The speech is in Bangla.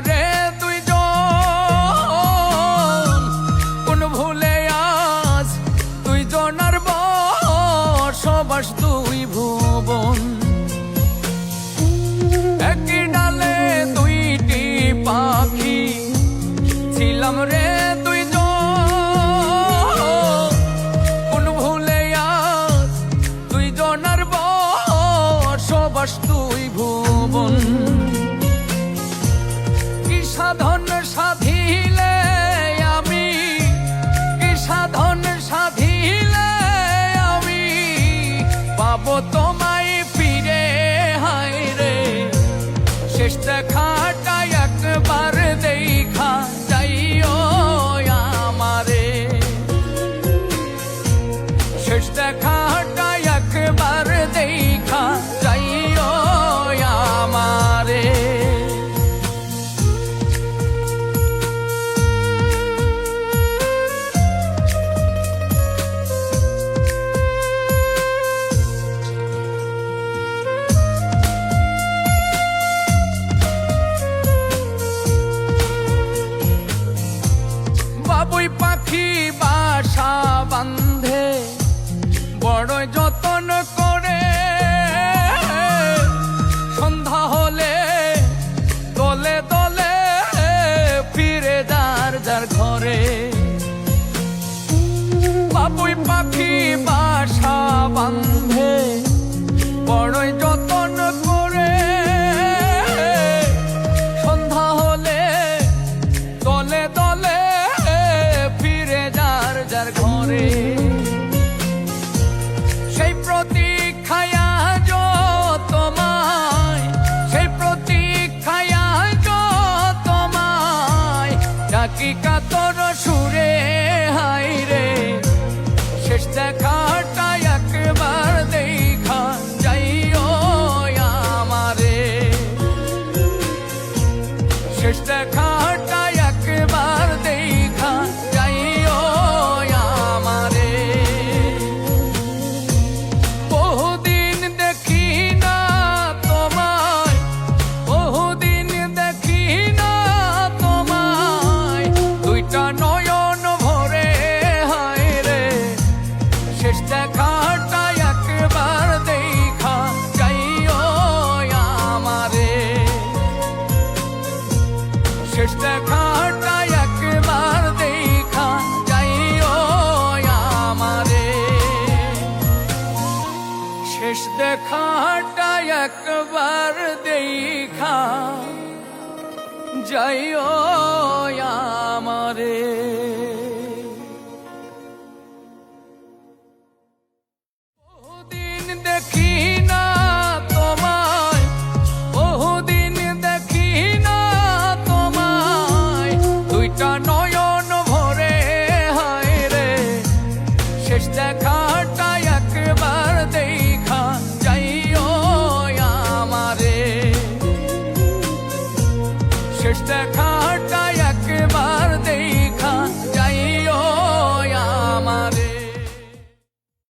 রে দুইজন, কোন ভুলে আজ দুইজনার বসবাস দুই ভুবন। একই ডালে দুইটি পাখি ছিলাম রে দুইজন, কোন ভুলে আজ দুইজনার বসবাস দুই ভুবন। কি সাধন সাধিলে আমি, কি সাধন সাধিলে আমি পাবো তোমায় ফিরে, হায় রে শেষ দেখাটা একবার দেখা যাইও আমারে, শেষ দেখাটা একবার দেখা যাইও আমারে। বাবুই পাখি বাসা বান্ধে বড় যতন করে, সন্ধ্যা হলে দলে দলে ফিরে যার যার ঘরে। বাবুই পাখি বাসা বান্ধে বড় যতন করে, সন্ধ্যা হলে দলে দলে ফিরে যার যার ঘরে। সেই প্রতীক্ষায় তোমায়, সেই প্রতীক্ষায় তোমায় ডাকি কাতর সুরে, হায় রে শেষ দেখাটা একবার দেখা যাইও আমারে, শেষ দেখাটা একবার দেখা যাইও আমারে। বহুদিন দেখি না তোমায়, বহুদিন দেখি না তোমায় দুইটা নয়ন ভরে, হায় রে শেষ দেখাটা একবার দেখা যাইও আমারে, শেষ দেখাটা একবার দেখা যাইও আমারে, শেষ দেখাটা একবার দেখা যাইও আমারে।